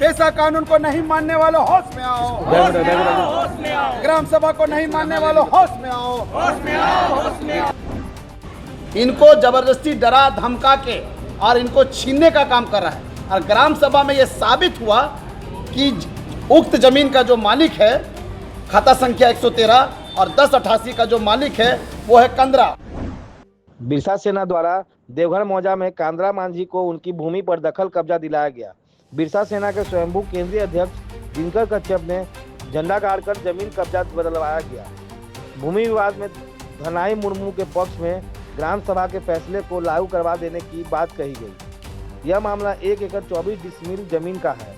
पेशा कानून को नहीं मानने वालों होश में आओ, होश में आओ। ग्राम सभा को नहीं मानने वालों होश में आओ, होश में आओ, होश में आओ। इनको जबरदस्ती डरा धमका के और इनको छीनने का काम कर रहा है। और ग्राम सभा में ये साबित हुआ कि उक्त जमीन का जो मालिक है खाता संख्या 113 और 1088 का जो मालिक है वो है कांद्रा। बिरसा सेना द्वारा देवघर मौजा में कांद्रा मांझी को उनकी भूमि पर दखल कब्जा दिलाया गया। बिरसा सेना के स्वयंभू केंद्रीय अध्यक्ष दिनकर कश्यप ने झंडा गाड़कर जमीन कब्जा बदलवाया गया। भूमि विवाद में धनाई मुर्मू के पक्ष में ग्राम सभा के फैसले को लागू करवा देने की बात कही गई। यह मामला 1 एकड़ 24 डिसमिल जमीन का है।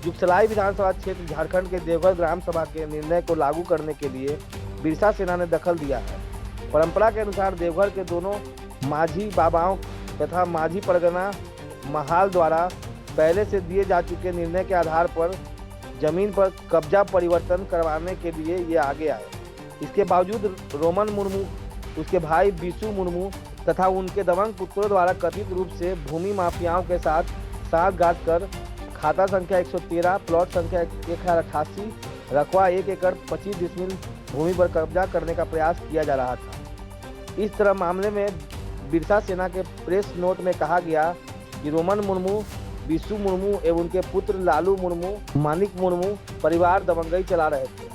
जुगसलाई विधानसभा क्षेत्र झारखंड के देवघर ग्राम सभा के निर्णय को लागू करने के लिए बिरसा सेना ने दखल दिया है। परंपरा के अनुसार देवघर के दोनों माझी बाबाओं तथा माझी परगना महाल द्वारा पहले से दिए जा चुके निर्णय के आधार पर जमीन पर कब्जा परिवर्तन करवाने के लिए ये आगे आए। इसके बावजूद रोमन मुर्मू, उसके भाई बिशु मुर्मू तथा उनके दबंग पुत्रों द्वारा कथित रूप से भूमि माफियाओं के साथ साठगांठ कर खाता संख्या 113, प्लॉट संख्या 188, रकबा 1 एकड़ 25 डिसमिल भूमि पर कब्जा करने का प्रयास किया जा रहा था। इस तरह मामले में बिरसा सेना के प्रेस नोट में कहा गया कि रोमन मुर्मू, बिशु मुर्मू एवं उनके पुत्र लालू मुर्मू, मानिक मुर्मू परिवार दबंगई चला रहे थे।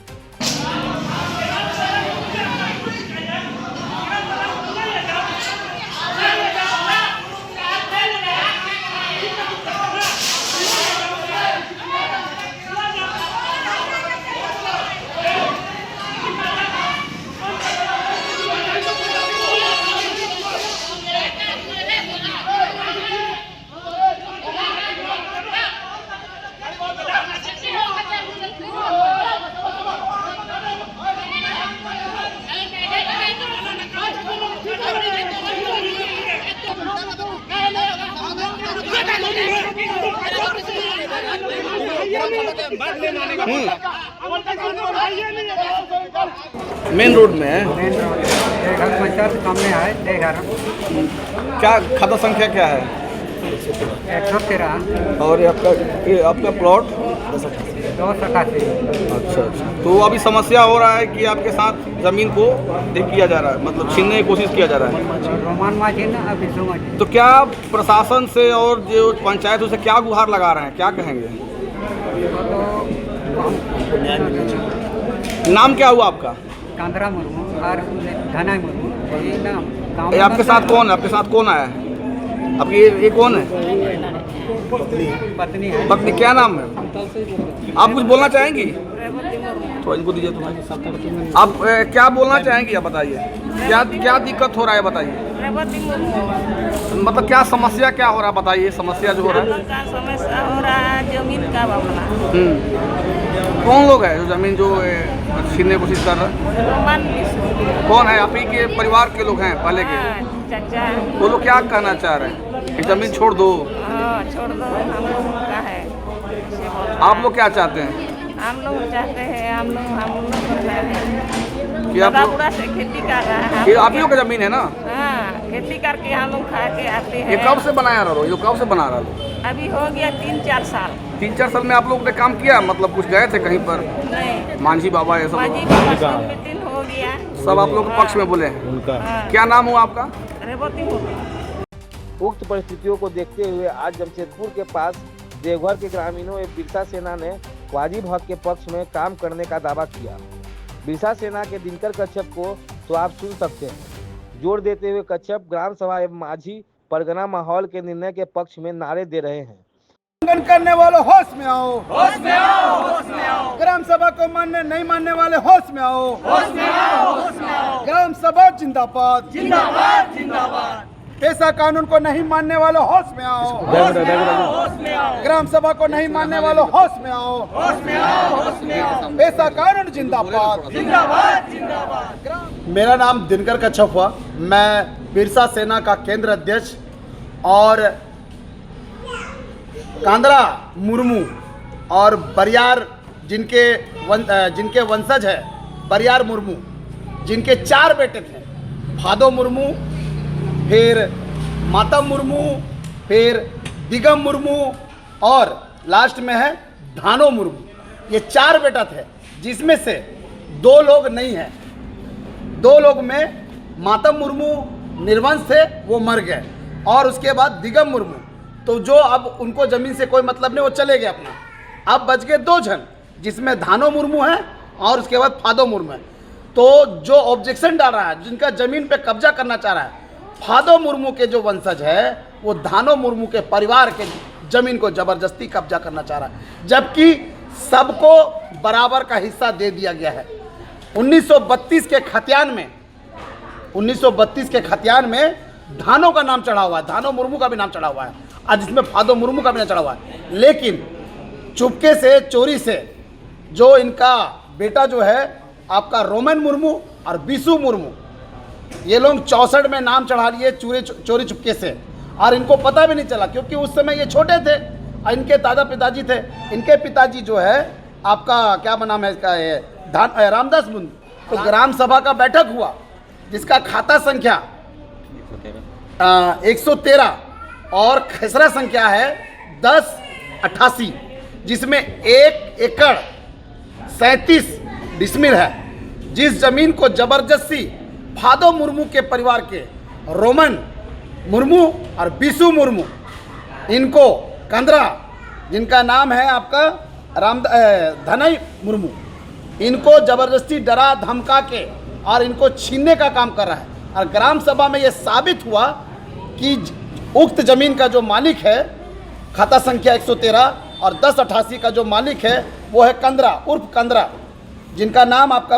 मेन रोड में है। पंचायत सामने है देवघर। क्या खाता संख्या क्या है? 113 और ये आपका प्लॉट 288। अच्छा। तो अभी समस्या हो रहा है कि आपके साथ जमीन को किया जा रहा है, मतलब छीनने की कोशिश किया जा रहा है। रोमान माझी ना बिशु माझी। तो क्या प्रशासन से और जो पंचायत से क्या गुहार लगा रहे हैं, क्या कहेंगे? नाम क्या हुआ आपका? कांद्रा मुर्मू और धनाई मुर्मू। ये नाम ये आपके साथ कौन है? आपके साथ कौन आया है? आपकी ये कौन है? पत्नी है। पत्नी क्या नाम है? आप कुछ बोलना चाहेंगी? तो इनको दीजिए तुम्हारी। आप क्या बोलना चाहेंगी? आप बताइए, क्या दिक्कत हो रहा है बताइए। मतलब क्या समस्या क्या हो रहा है बताइए। समस्या जो हो रहा है, समस्या हो रहा है जमीन का मामला। कौन लोग हैं जो जमीन जो छीनने की कोशिश कर रहा है? कौन है? आप ही के परिवार के लोग हैं पहले के? चाचा। वो लोग क्या कहना चाह रहे हैं कि जमीन छोड़ दो? छोड़ दो, हम लोग का है। आप लोग क्या चाहते हैं? हम लोग चाहते हैं, हम लोग कि आप लोग से खेती कर रहा है। ये आप ही लोग का जमीन है ना? हाँ, खेती करके हम लोग खा के आते हैं। ये कब से बनाया रहा हो? ये कब से बना रहा हो? अभी हो गया 3-4 साल। 3-4 साल में आप लोग ने काम किया? मतलब कुछ गए थे कहीं पर? नहीं, मांझी बाबा ये सब माझी बाबा से मीटिंग हो गया। सब आप लोग के पक्ष में बोले हैं? हाँ। क्या नाम हुआ आपका? रेवती मुर्मू। उक्त परिस्थितियों को देखते हुए आज जमशेदपुर के पास देवघर के ग्रामीणों एवं बिरसा सेना ने वाजिब हक के पक्ष में काम करने का दावा किया। बिरसा सेना के दिनकर कश्यप को तो आप सुन सकते हैं। जोर देते हुए कश्यप ग्राम सभा एवं माझी परगना माहौल के निर्णय के पक्ष में नारे दे रहे हैं। उल्लंघन करने वाले होश में आओ, होश में आओ, होश में आओ। ग्राम सभा को नहीं मानने वाले होश में आओ, होश में आओ, होश में आओ। ग्राम सभा जिंदाबाद, जिंदाबाद, जिंदाबाद। पेशा कानून को नहीं मानने वाले होश में आओ, होश में आओ, होश में आओ। ग्राम सभा को नहीं मानने वाले होश में आओ, होश में आओ, होश में आओ। पेशा कानून जिंदाबाद, जिंदाबाद, जिंदाबाद। मेरा नाम दिनकर कश्यप हुआ। मैं बिरसा सेना का केंद्र अध्यक्ष और कांद्रा मुर्मू और बरियार जिनके वंशज है बरियार मुर्मू, जिनके 4 बेटे थे, भादो मुर्मू, फिर माता मुर्मू, फिर दिगम मुर्मू और लास्ट में है धानो मुर्मू, ये 4 बेटा थे, जिसमें से 2 लोग नहीं हैं। 2 लोग में मातम मुर्मू निर्वंश थे, वो मर गए, और उसके बाद दिगम मुर्मू, तो जो अब उनको ज़मीन से कोई मतलब नहीं, वो चले गए अपना। अब बच गए 2 जन, जिसमें धानो मुर्मू है और उसके बाद फादो मुर्मू है। तो जो ऑब्जेक्शन डाल रहा है, जिनका ज़मीन पे कब्जा करना चाह रहा है, फादो मुर्मू के जो वंशज है, वो धानो मुर्मू के परिवार के ज़मीन को ज़बरदस्ती कब्जा करना चाह रहा है, जबकि सबको बराबर का हिस्सा दे दिया गया है। 1932 के खतियान में धानो का नाम चढ़ा हुआ है, धानो मुर्मू का भी नाम चढ़ा हुआ है, आज इसमें फादो मुर्मू का भी नाम चढ़ा हुआ है। लेकिन चुपके से, चोरी से, जो इनका बेटा जो है आपका रोमन मुर्मू और बिसु मुर्मू, ये लोग 64 में नाम चढ़ा लिए चोरी चुपके से, और इनको पता भी नहीं चला, क्योंकि उस समय ये छोटे थे और इनके दादा पिताजी थे। इनके पिताजी जो है आपका क्या नाम है इसका, ये रामदास मुर्मू। तो ग्राम सभा का बैठक हुआ, जिसका खाता संख्या 113 और खसरा संख्या है 1088, जिसमें 1 एकड़ 37 डिसमिल है। जिस जमीन को जबरदस्ती फादो मुर्मू के परिवार के रोमन मुर्मू और बिसु मुर्मू, इनको कंदरा, जिनका नाम है आपका धनई मुर्मू, इनको जबरदस्ती डरा धमका के और इनको छीनने का काम कर रहा है। और ग्राम सभा में ये साबित हुआ कि उक्त जमीन का जो मालिक है, खाता संख्या 113 और 1088 का जो मालिक है, वो है कंदरा उर्फ कंदरा, जिनका नाम आपका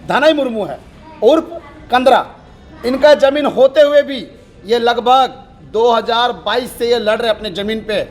धनई मुर्मू है उर्फ कंदरा। इनका ज़मीन होते हुए भी ये लगभग 2022 से ये लड़ रहे अपने ज़मीन पे,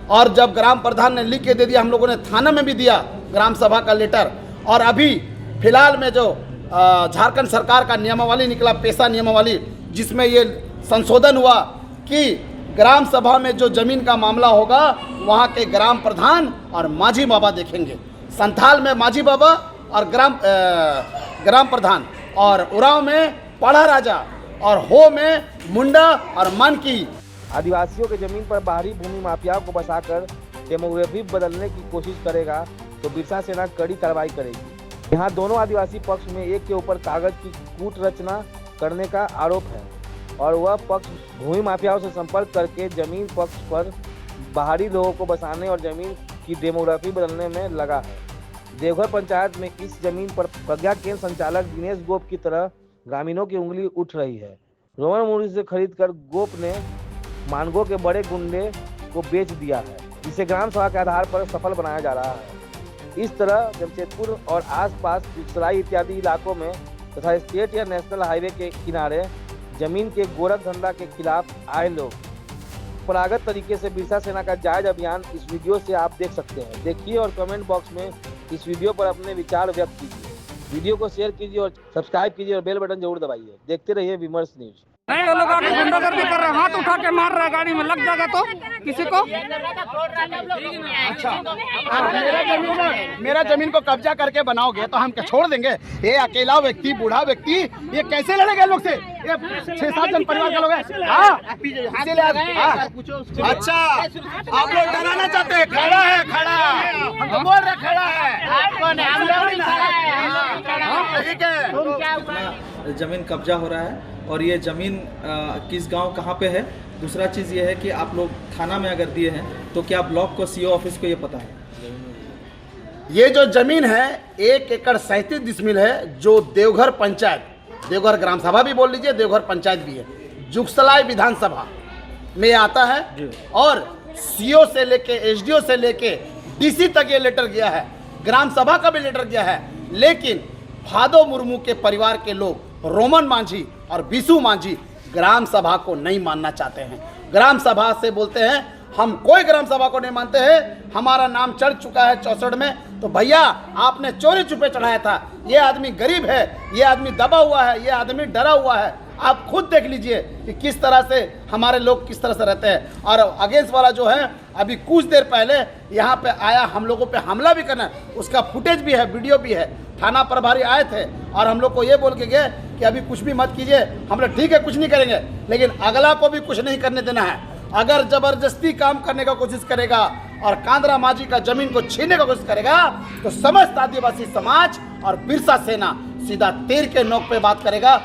और जब ग्राम प्रधान ने लिख के दे दिया, हम लोगों ने थाना में भी दिया ग्राम सभा का लेटर, और अभी फिलहाल में जो झारखंड सरकार का नियमावली निकला, पेशा नियमावली, जिसमें ये संशोधन हुआ कि ग्राम सभा में जो ज़मीन का मामला होगा, वहाँ के ग्राम प्रधान और माझी बाबा देखेंगे। संथाल में माझी बाबा और ग्राम प्रधान, और उराव में पढ़ा राजा, और हो में मुंडा और मानकी। आदिवासियों के जमीन पर बाहरी भूमि माफियाओं को बसाकर डेमोग्राफी बदलने की कोशिश करेगा तो बिरसा सेना कड़ी कार्रवाई करेगी। यहाँ दोनों आदिवासी पक्ष में एक के ऊपर कागज की कूट रचना करने का आरोप है, और वह पक्ष भूमि माफियाओं से संपर्क करके जमीन पक्ष पर बाहरी लोगों को बसाने और जमीन की डेमोग्राफी बदलने में लगा है। देवघर पंचायत में इस जमीन पर प्रज्ञा केंद्र संचालक दिनेश गोप की तरह ग्रामीणों की उंगली उठ रही है। रोमन मुर्मू से खरीदकर गोप ने मानगो के बड़े गुंडे को बेच दिया है, जिसे ग्राम सभा के आधार पर सफल बनाया जा रहा है। इस तरह जमशेदपुर और आसपास पिछलाई इत्यादि इलाकों में तथा स्टेट या नेशनल हाईवे के किनारे जमीन के गोरख धंधा के खिलाफ आए लोग परंपरागत तरीके से बिरसा सेना का जायज अभियान इस वीडियो से आप देख सकते हैं। देखिए और कमेंट बॉक्स में इस वीडियो पर अपने विचार व्यक्त कीजिए। वीडियो को शेयर कीजिए और सब्सक्राइब कीजिए और बेल बटन जरूर दबाइए। देखते रहिए विमर्श न्यूज। नहीं, वो लोग आके गुंडागर्दी कर रहे हैं, हाथ उठा के मार रहा है, गाड़ी में लग जाएगा तो किसी को। अच्छा, मेरा जमीन को कब्जा करके बनाओगे तो हम क्या छोड़ देंगे? ये अकेला व्यक्ति, बूढ़ा व्यक्ति, ये कैसे लड़ेगा लोग से? ये 6-7 जन परिवार का लोग है। अच्छा, आप लोग डराना चाहते हैं? खड़ा है, खड़ा, हम तो बोल रहे खड़ा है। ठीक है, जमीन कब्जा हो रहा है और ये ज़मीन किस गांव कहाँ पे है। दूसरा चीज़ ये है कि आप लोग थाना में अगर दिए हैं तो क्या ब्लॉक को सीओ ऑफिस को ये पता है? ये जो जमीन है 1 एकड़ 37 डिसमिल है, जो देवघर पंचायत, देवघर ग्राम सभा भी बोल लीजिए, देवघर पंचायत भी है, जुगसलाई विधानसभा में आता है। और सीओ से लेके एसडीओ से लेके डीसी तक ये लेटर गया है, ग्राम सभा का भी लेटर गया है। लेकिन फादो मुर्मू के परिवार के लोग, रोमन मांझी और बिसु मांझी, ग्राम सभा को नहीं मानना चाहते हैं। ग्राम सभा से बोलते हैं हम कोई ग्राम सभा को नहीं मानते हैं, हमारा नाम चढ़ चुका है 64 में। तो भैया आपने चोरी छुपे चढ़ाया था। ये आदमी गरीब है, ये आदमी दबा हुआ है, ये आदमी डरा हुआ है। आप खुद देख लीजिए कि किस तरह से हमारे लोग किस तरह से रहते हैं। और अगेंस्ट वाला जो है अभी कुछ देर पहले यहाँ पे आया हम लोगों पे हमला भी करना, उसका फुटेज भी है, वीडियो भी है। थाना प्रभारी आए थे और हम लोग को ये बोल के गए कि अभी कुछ भी मत कीजिए। हम लोग ठीक है कुछ नहीं करेंगे, लेकिन अगला को भी कुछ नहीं करने देना है। अगर जबरदस्ती काम करने का कोशिश करेगा और कांद्रा माझी का जमीन को छीनने का कोशिश करेगा तो समस्त आदिवासी समाज और बिरसा सेना सीधा तीर के नोक पे बात करेगा।